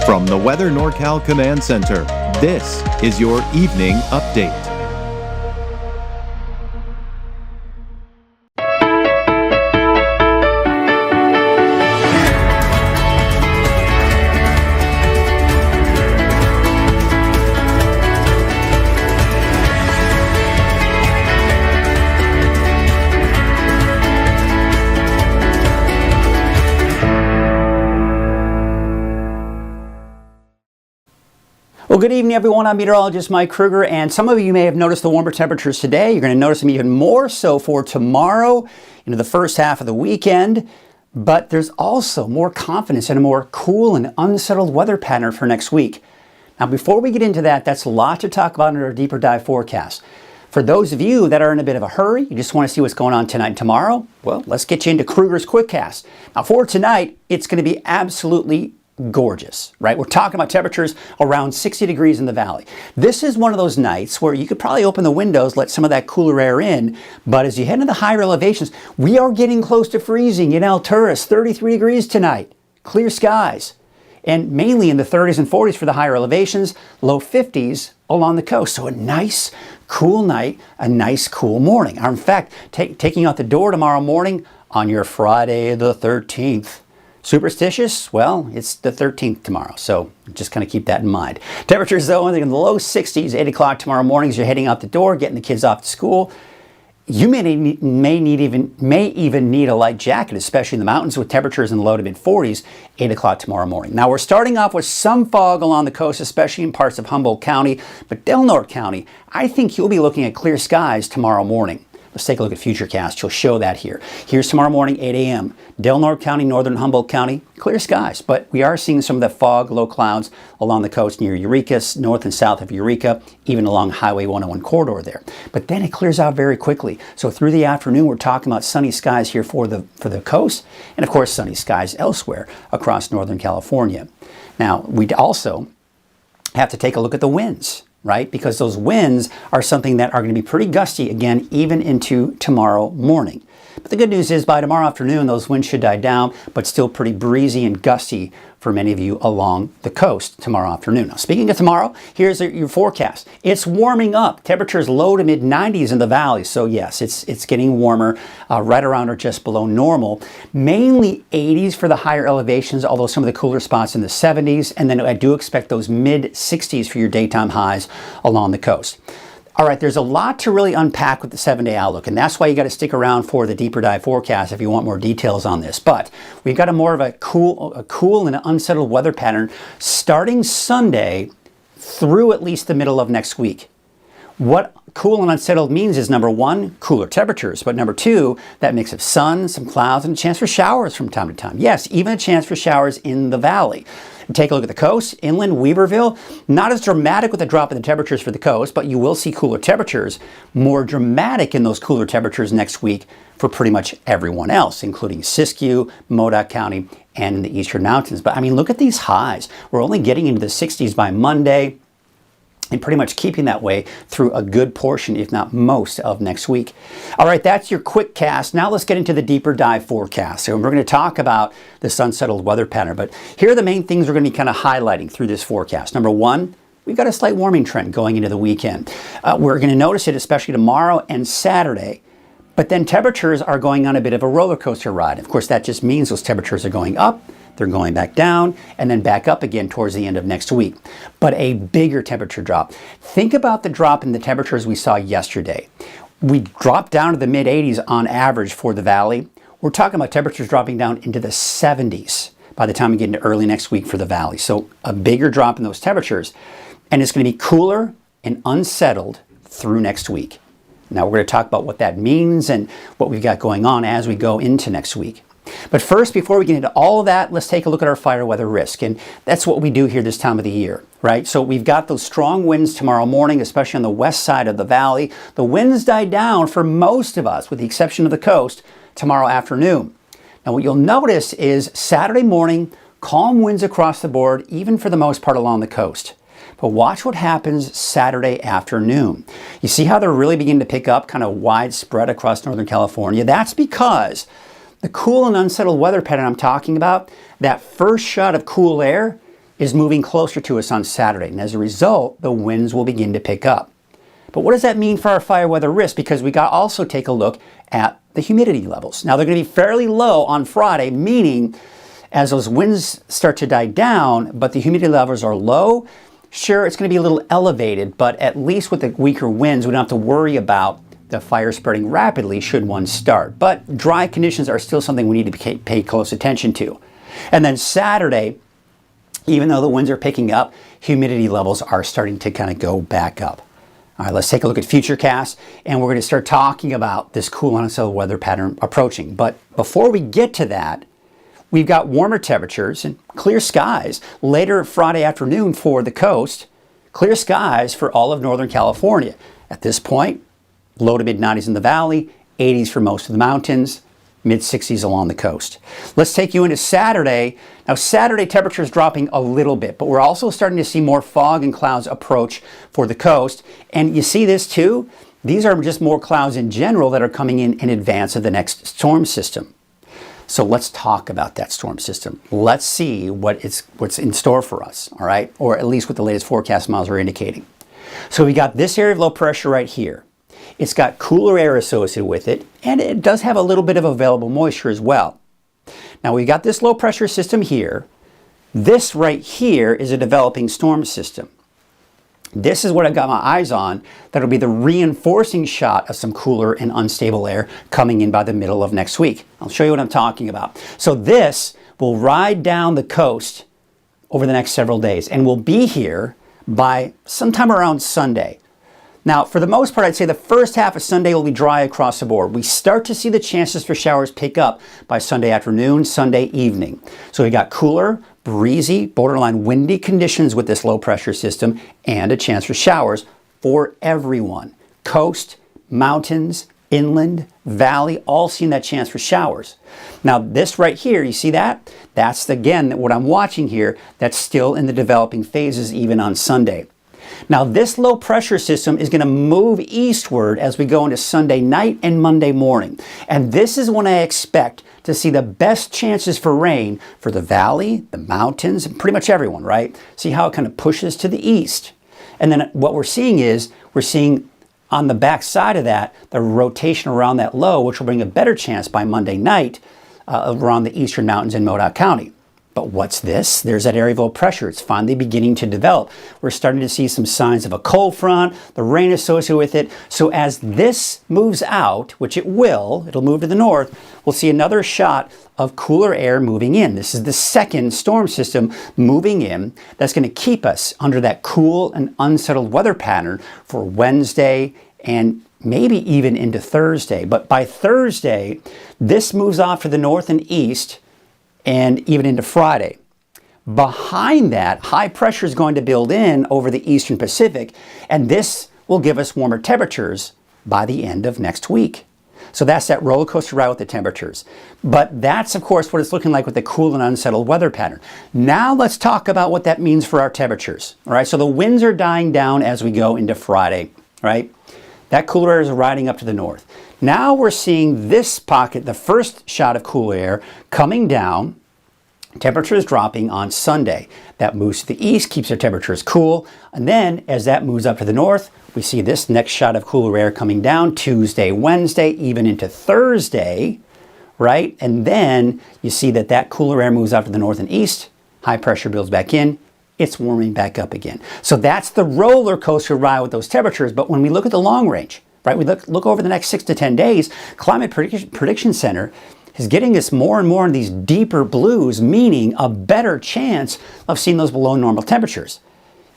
From the Weather NorCal Command Center, this is your evening update. Well, good evening, everyone. I'm meteorologist Mike Kruger, and some of you may have noticed the warmer temperatures today. You're going to notice them even more so for tomorrow into the first half of the weekend. But there's also more confidence in a more cool and unsettled weather pattern for next week. Now, before we get into that, that's a lot to talk about in our deeper dive forecast. For those of you that are in a bit of a hurry, you just want to see what's going on tonight and tomorrow, well, let's get you into Kruger's Quickcast. Now, for tonight, it's going to be absolutely gorgeous, right? We're talking about temperatures around 60 degrees in the valley. This is one of those nights where you could probably open the windows, let some of that cooler air in, but as you head into the higher elevations, we are getting close to freezing in Alturas, 33 degrees tonight, clear skies, and mainly in the 30s and 40s for the higher elevations, low 50s along the coast. So a nice, cool night, a nice, cool morning. In fact, taking out the door tomorrow morning on your Friday the 13th. Superstitious? Well, it's the 13th tomorrow, so just kind of keep that in mind. Temperatures, though, in the low 60s, 8 o'clock tomorrow morning as you're heading out the door, getting the kids off to school. You may even need a light jacket, especially in the mountains with temperatures in the low to mid 40s, 8 o'clock tomorrow morning. Now, we're starting off with some fog along the coast, especially in parts of Humboldt County, but Del Norte County, I think you'll be looking at clear skies tomorrow morning. Let's take a look at Futurecast. You'll show that here. Here's tomorrow morning, 8 a.m. Del Norte County, northern Humboldt County, clear skies. But we are seeing some of that fog, low clouds along the coast near Eureka, north and south of Eureka, even along Highway 101 corridor there. But then it clears out very quickly. So through the afternoon, we're talking about sunny skies here for the coast, and of course, sunny skies elsewhere across Northern California. Now, we'd also have to take a look at the winds, right? Because those winds are something that are going to be pretty gusty again, even into tomorrow morning. But the good news is by tomorrow afternoon, those winds should die down, but still pretty breezy and gusty for many of you along the coast tomorrow afternoon. Now, speaking of tomorrow, here's your forecast. It's warming up. Temperatures low to mid 90s in the valley. So yes, it's getting warmer, right around or just below normal. Mainly 80s for the higher elevations, although some of the cooler spots in the 70s. And then I do expect those mid 60s for your daytime highs along the coast. All right, there's a lot to really unpack with the 7-day outlook, and that's why you got to stick around for the deeper dive forecast if you want more details on this. But we've got a more of a cool and unsettled weather pattern starting Sunday through at least the middle of next week. What cool and unsettled means is, number one, cooler temperatures, but number two, that mix of sun, some clouds, and a chance for showers from time to time. Yes, even a chance for showers in the valley. Take a look at the coast, inland, Weaverville. Not as dramatic with the drop in the temperatures for the coast, but you will see cooler temperatures. More dramatic in those cooler temperatures next week for pretty much everyone else, including Siskiyou, Modoc County, and in the eastern mountains. But I mean, look at these highs. We're only getting into the 60s by Monday, and pretty much keeping that way through a good portion, if not most, of next week. All right, that's your quick cast. Now let's get into the deeper dive forecast. So we're going to talk about this unsettled weather pattern, but here are the main things we're going to be kind of highlighting through this forecast. Number one, we've got a slight warming trend going into the weekend. We're going to notice it especially tomorrow and Saturday, but then temperatures are going on a bit of a roller coaster ride. Of course, that just means those temperatures are going up, they're going back down, and then back up again towards the end of next week. But a bigger temperature drop. Think about the drop in the temperatures we saw yesterday. We dropped down to the mid 80s on average for the valley. We're talking about temperatures dropping down into the 70s by the time we get into early next week for the valley. So a bigger drop in those temperatures. And it's going to be cooler and unsettled through next week. Now we're going to talk about what that means and what we've got going on as we go into next week. But first, before we get into all of that, let's take a look at our fire weather risk. And that's what we do here this time of the year, right? So we've got those strong winds tomorrow morning, especially on the west side of the valley. The winds die down for most of us, with the exception of the coast, tomorrow afternoon. Now what you'll notice is Saturday morning, calm winds across the board, even for the most part along the coast. But watch what happens Saturday afternoon. You see how they're really beginning to pick up kind of widespread across Northern California? That's because the cool and unsettled weather pattern I'm talking about, that first shot of cool air is moving closer to us on Saturday, and as a result, the winds will begin to pick up. But what does that mean for our fire weather risk? Because we got to also take a look at the humidity levels. Now, they're going to be fairly low on Friday, meaning as those winds start to die down, but the humidity levels are low, sure, it's going to be a little elevated, but at least with the weaker winds, we don't have to worry about the fire spreading rapidly should one start. But dry conditions are still something we need to pay close attention to. And then Saturday, even though the winds are picking up, humidity levels are starting to kind of go back up. All right, let's take a look at Futurecast, and we're going to start talking about this cool and unsettled weather pattern approaching. But before we get to that, we've got warmer temperatures and clear skies later Friday afternoon for the coast, clear skies for all of Northern California. At this point, low to mid-90s in the valley, 80s for most of the mountains, mid-60s along the coast. Let's take you into Saturday. Now, Saturday temperatures dropping a little bit, but we're also starting to see more fog and clouds approach for the coast. And you see this too? These are just more clouds in general that are coming in advance of the next storm system. So let's talk about that storm system. Let's see what's in store for us, all right? Or at least what the latest forecast models are indicating. So we got this area of low pressure right here. It's got cooler air associated with it, and it does have a little bit of available moisture as well. Now we got this low pressure system here. This right here is a developing storm system. This is what I've got my eyes on. That'll be the reinforcing shot of some cooler and unstable air coming in by the middle of next week. I'll show you what I'm talking about. So this will ride down the coast over the next several days and will be here by sometime around Sunday. Now, for the most part, I'd say the first half of Sunday will be dry across the board. We start to see the chances for showers pick up by Sunday afternoon, Sunday evening. So we got cooler, breezy, borderline windy conditions with this low pressure system and a chance for showers for everyone. Coast, mountains, inland, valley, all seeing that chance for showers. Now this right here, you see that? That's again what I'm watching here. That's still in the developing phases even on Sunday. Now this low pressure system is going to move eastward as we go into Sunday night and Monday morning. And this is when I expect to see the best chances for rain for the valley, the mountains, and pretty much everyone, right? See how it kind of pushes to the east. And then what we're seeing on the back side of that, the rotation around that low, which will bring a better chance by Monday night around the eastern mountains in Modoc County. But what's this? There's that area of low pressure. It's finally beginning to develop. We're starting to see some signs of a cold front, the rain associated with it. So as this moves out, which it'll move to the north, we'll see another shot of cooler air moving in. This is the second storm system moving in that's going to keep us under that cool and unsettled weather pattern for Wednesday and maybe even into Thursday. But by Thursday, this moves off to the north and east and even into Friday. Behind that, high pressure is going to build in over the eastern Pacific, and this will give us warmer temperatures by the end of next week. So that's that roller coaster ride with the temperatures. But that's, of course, what it's looking like with the cool and unsettled weather pattern. Now let's talk about what that means for our temperatures. All right, so the winds are dying down as we go into Friday, right? That cooler air is riding up to the north. Now we're seeing this pocket, the first shot of cool air, coming down. Temperatures dropping on Sunday. That moves to the east, keeps our temperatures cool. And then as that moves up to the north, we see this next shot of cooler air coming down Tuesday, Wednesday, even into Thursday, right? And then you see that cooler air moves up to the north and east. High pressure builds back in. It's warming back up again. So that's the roller coaster ride with those temperatures. But when we look at the long range, right? We look over the next 6 to 10 days, Climate Prediction Center is getting us more and more in these deeper blues, meaning a better chance of seeing those below normal temperatures.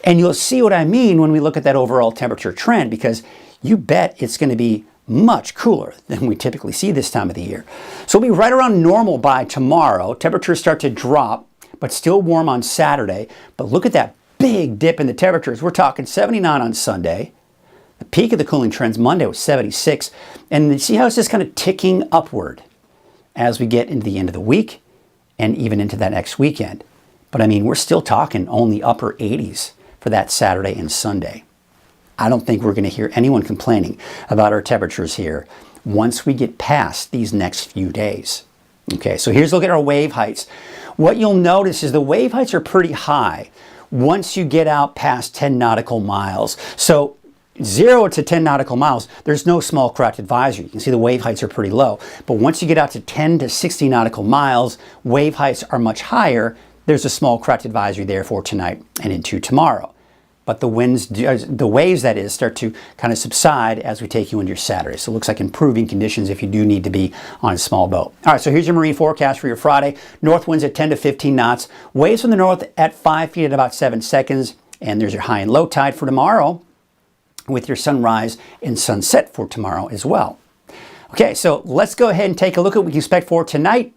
And you'll see what I mean when we look at that overall temperature trend, because you bet it's going to be much cooler than we typically see this time of the year. So we'll be right around normal by tomorrow. Temperatures start to drop, but still warm on Saturday. But look at that big dip in the temperatures. We're talking 79 on Sunday. The peak of the cooling trends Monday was 76. And you see how it's just kind of ticking upward as we get into the end of the week and even into that next weekend. But I mean, we're still talking only upper 80s for that Saturday and Sunday. I don't think we're going to hear anyone complaining about our temperatures here once we get past these next few days. Okay, so here's a look at our wave heights. What you'll notice is the wave heights are pretty high once you get out past 10 nautical miles. So 0 to 10 nautical miles, there's no small craft advisory. You can see the wave heights are pretty low. But once you get out to 10 to 60 nautical miles, wave heights are much higher. There's a small craft advisory there for tonight and into tomorrow. But the waves, that is, start to kind of subside as we take you into your Saturday. So it looks like improving conditions if you do need to be on a small boat. All right, so here's your marine forecast for your Friday. North winds at 10 to 15 knots. Waves from the north at 5 feet at about 7 seconds. And there's your high and low tide for tomorrow, with your sunrise and sunset for tomorrow as well. Okay, so let's go ahead and take a look at what we can expect for tonight.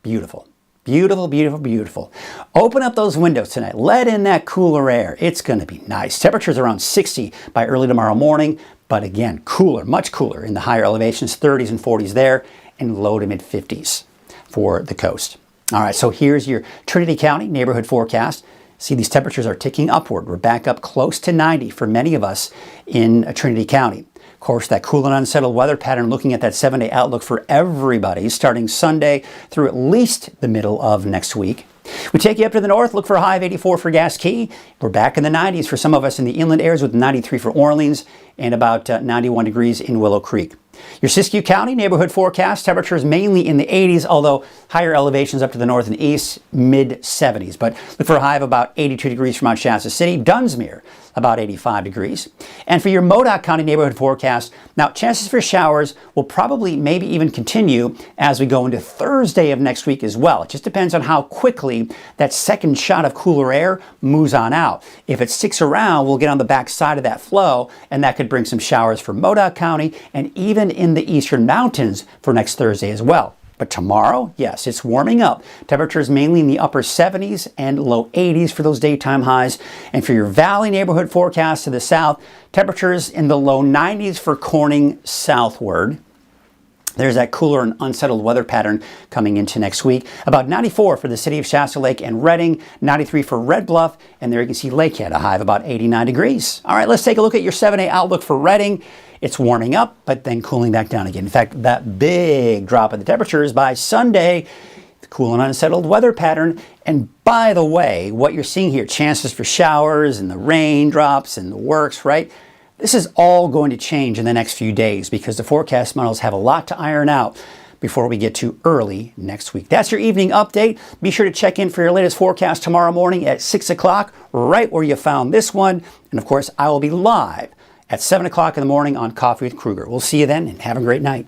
Beautiful. Beautiful, beautiful, beautiful. Open up those windows tonight. Let in that cooler air. It's going to be nice. Temperatures around 60 by early tomorrow morning, but again, cooler, much cooler in the higher elevations, 30s and 40s there, and low to mid 50s for the coast. All right, so here's your Trinity County neighborhood forecast. See, these temperatures are ticking upward. We're back up close to 90 for many of us in Trinity County. Of course, that cool and unsettled weather pattern, looking at that 7-day outlook for everybody, starting Sunday through at least the middle of next week. We take you up to the north, look for a high of 84 for Gas Key. We're back in the 90s for some of us in the inland areas, with 93 for Orleans and about 91 degrees in Willow Creek. Your Siskiyou County neighborhood forecast, temperatures mainly in the 80s, although higher elevations up to the north and east, mid 70s. But look for a high of about 82 degrees for Mount Shasta City. Dunsmuir, about 85 degrees. And for your Modoc County neighborhood forecast, now chances for showers will probably maybe even continue as we go into Thursday of next week as well. It just depends on how quickly that second shot of cooler air moves on out. If it sticks around, we'll get on the back side of that flow, and that could bring some showers for Modoc County and even in the eastern mountains for next Thursday as well. But tomorrow, yes, it's warming up. Temperatures mainly in the upper 70s and low 80s for those daytime highs. And for your valley neighborhood forecast to the south, temperatures in the low 90s for Corning southward. There's that cooler and unsettled weather pattern coming into next week. About 94 for the city of Shasta Lake and Redding, 93 for Red Bluff, and there you can see Lakehead, a high of about 89 degrees. All right, let's take a look at your 7-day outlook for Redding. It's warming up, but then cooling back down again. In fact, that big drop in the temperatures by Sunday, the cool and unsettled weather pattern. And by the way, what you're seeing here, chances for showers and the raindrops and the works, right? This is all going to change in the next few days because the forecast models have a lot to iron out before we get to early next week. That's your evening update. Be sure to check in for your latest forecast tomorrow morning at 6 o'clock, right where you found this one. And of course, I will be live at 7 o'clock in the morning on Coffee with Kruger. We'll see you then, and have a great night.